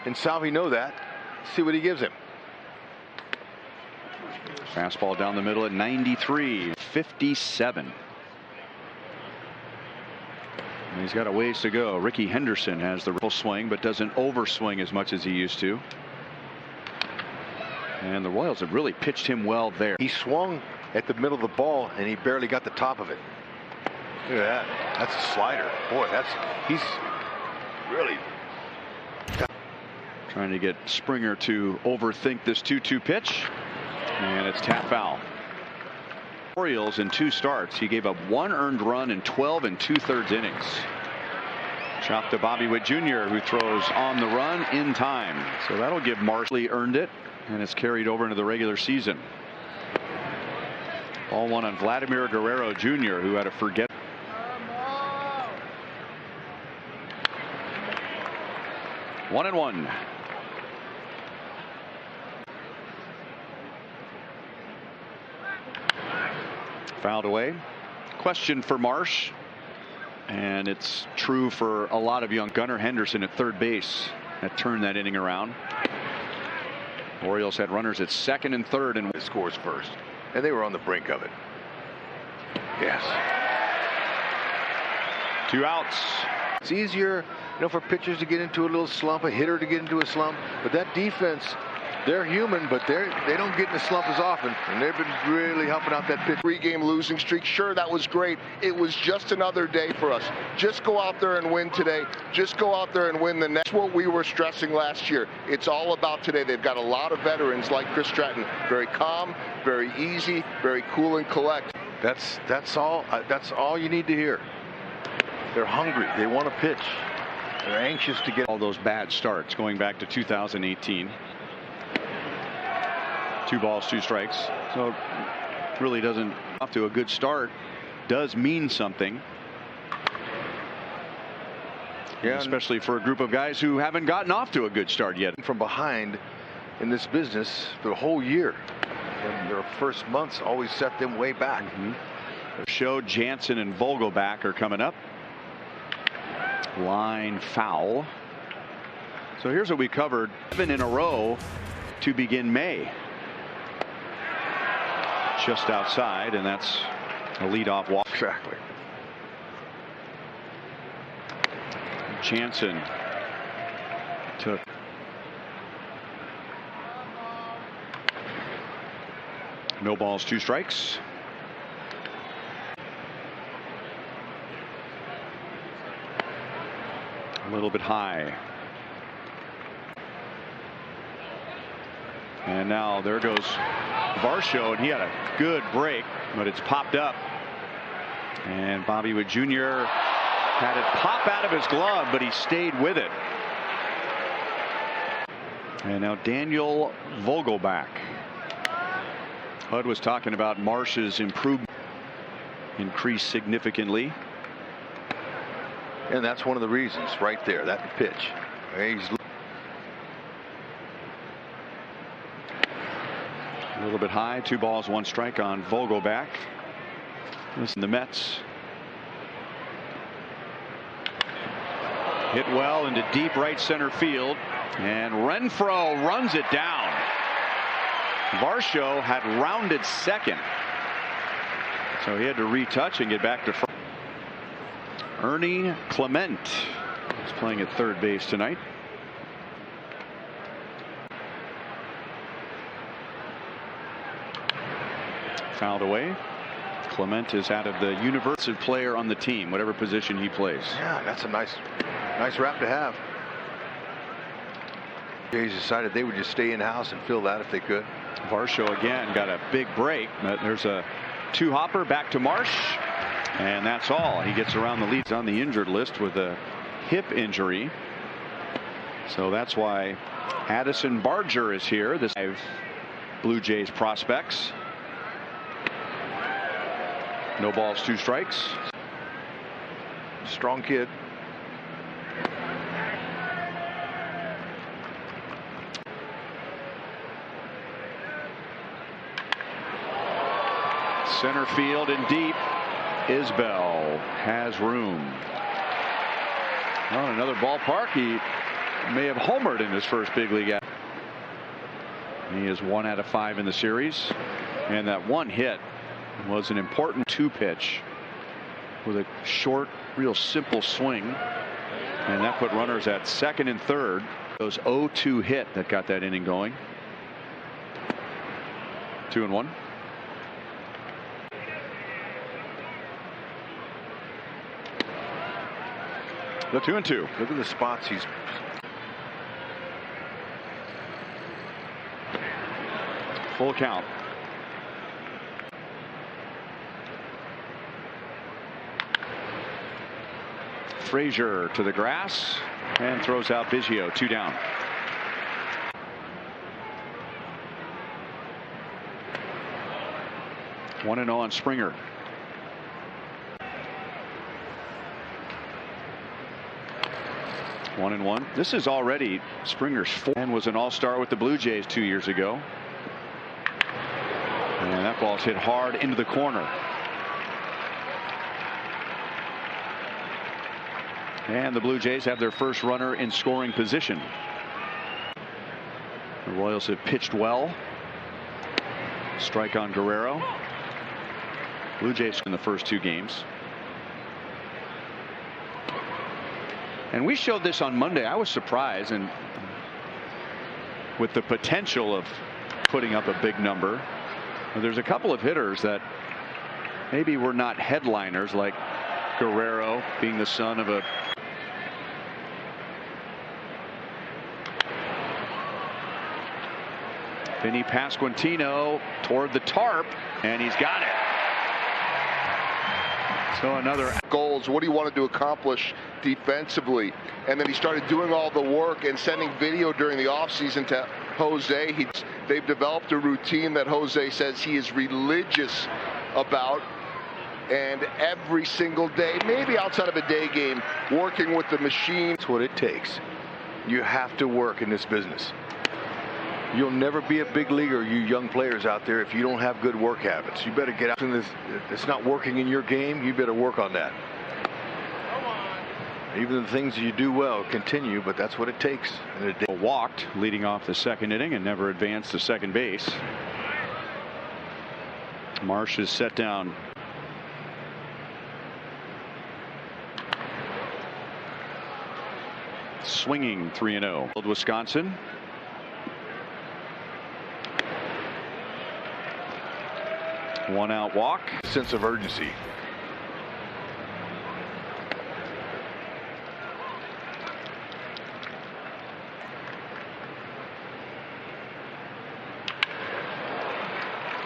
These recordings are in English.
and Salvi know that. See what he gives him. Fastball down the middle at 93, 57. And he's got a ways to go. Ricky Henderson has the full swing, but doesn't overswing as much as he used to. And the Royals have really pitched him well there. He swung at the middle of the ball, and he barely got the top of it. Look at that. That's a slider. Boy, he's really trying to get Springer to overthink this 2-2 pitch. And it's tap foul. Orioles in 2 starts. He gave up 1 earned run in 12 2/3 innings. Chop to Bobby Witt Jr., who throws on the run in time. So that'll give Marshall earned it, and it's carried over into the regular season. Ball 1 on Vladimir Guerrero Jr., who had a forget. One and one. Fouled away. Question for Marsh, and it's true for a lot of young. Gunnar Henderson at third base that turned that inning around. Orioles had runners at second and third, and scores first, and they were on the brink of it. Yes. 2 outs. It's easier, for pitchers to get into a little slump, a hitter to get into a slump, but that defense, they're human, but they don't get in a slump as often, and they've been really helping out that pitch. 3-game losing streak. Sure, that was great. It was just another day for us. Just go out there and win today. Just go out there and win the next. What we were stressing last year. It's all about today. They've got a lot of veterans like Chris Stratton. Very calm, very easy, very cool and collect. That's all you need to hear. They're hungry. They want to pitch. They're anxious to get all those bad starts going back to 2018. 2 balls, 2 strikes. So it really doesn't off to a good start. Does mean something. Yeah, especially for a group of guys who haven't gotten off to a good start yet. From behind in this business for the whole year. And their first months always set them way back. Show Jansen and Vogelbach are coming up. Line foul. So here's what we covered 7 in a row to begin May. Just outside, and that's a leadoff walk. Exactly. Jansen took. No balls, 2 strikes. A little bit high. And now there goes Varsho, and he had a good break, but it's popped up. And Bobby Witt Jr. had it pop out of his glove, but he stayed with it. And now Daniel Vogelbach. Hud was talking about Marsh's improvement increased significantly. And that's one of the reasons right there, that pitch. He's a little bit high. 2 balls, 1 strike on Vogelbach. Listen, the Mets hit well into deep right center field, and Renfroe runs it down. Varsho had rounded second, so he had to retouch and get back to first. Ernie Clement is playing at third base tonight. Fouled away. Clement is out of the universal player on the team, whatever position he plays. Yeah, that's a nice wrap to have. Jays decided they would just stay in-house and fill that if they could. Varsho again got a big break. There's a 2-hopper back to Marsh, and that's all. He gets around the leads on the injured list with a hip injury. So that's why Addison Barger is here. This Blue Jays prospects. No balls, 2 strikes. Strong kid. Center field and deep. Isbell has room. On another ballpark, he may have homered in his first big league. He is 1 out of 5 in the series, and that one hit was an important 2-pitch with a short, real simple swing, and that put runners at second and third. Those 0-2 hit that got that inning going. 2-1. The 2-2. Look at the spots he's. Full count. Frazier to the grass and throws out Biggio. 2 down. One and 0 on Springer. One and 1. This is already Springer's 4th, and was an all-star with the Blue Jays 2 years ago. And that ball's hit hard into the corner. And the Blue Jays have their first runner in scoring position. The Royals have pitched well. Strike on Guerrero. Blue Jays in the first 2 games. And we showed this on Monday. I was surprised, and with the potential of putting up a big number. There's a couple of hitters that maybe were not headliners, like Guerrero being the son of a Vinny Pasquantino toward the tarp, and he's got it. So another goals. What he wanted to accomplish defensively, and then he started doing all the work and sending video during the offseason to Jose. They've developed a routine that Jose says he is religious about, and every single day, maybe outside of a day game, working with the machine. That's what it takes. You have to work in this business. You'll never be a big leaguer, you young players out there, if you don't have good work habits. You better get out in this. If it's not working in your game, you better work on that. Even the things you do well continue, but that's what it takes. Walked leading off the second inning and never advanced to second base. Marsh is set down. Swinging 3-0. Wisconsin. One out walk. Sense of urgency.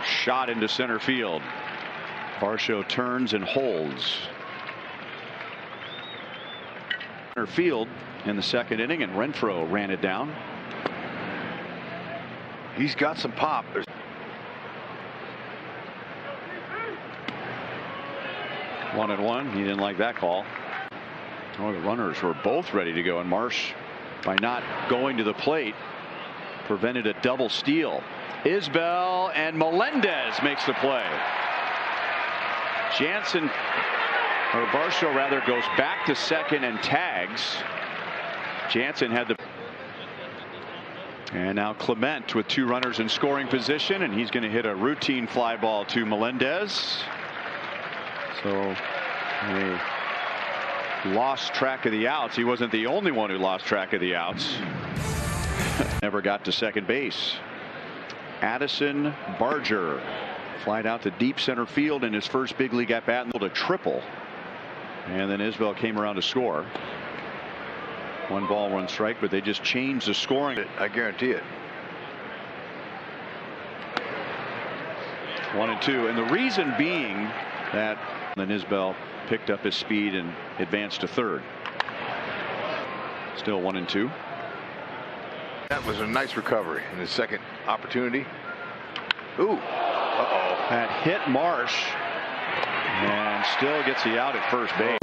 Shot into center field. Varsho turns and holds. Center field in the second inning, and Renfroe ran it down. He's got some pop. 1-1. He didn't like that call. Oh, the runners were both ready to go, and Marsh, by not going to the plate, prevented a double steal. Isbell and Melendez makes the play. Jansen, or Varsho rather, goes back to second and tags. Jansen had the. And now Clement with 2 runners in scoring position, and he's going to hit a routine fly ball to Melendez. So he lost track of the outs. He wasn't the only one who lost track of the outs. Never got to second base. Addison Barger flied out to deep center field in his first big league at bat and a triple. And then Isbell came around to score. 1 ball, 1 strike, but they just changed the scoring. I guarantee it. 1-2, and the reason being that then Isbell picked up his speed and advanced to third. Still 1-2. That was a nice recovery in his second opportunity. Ooh. Uh-oh. That hit Marsh and still gets the out at first base.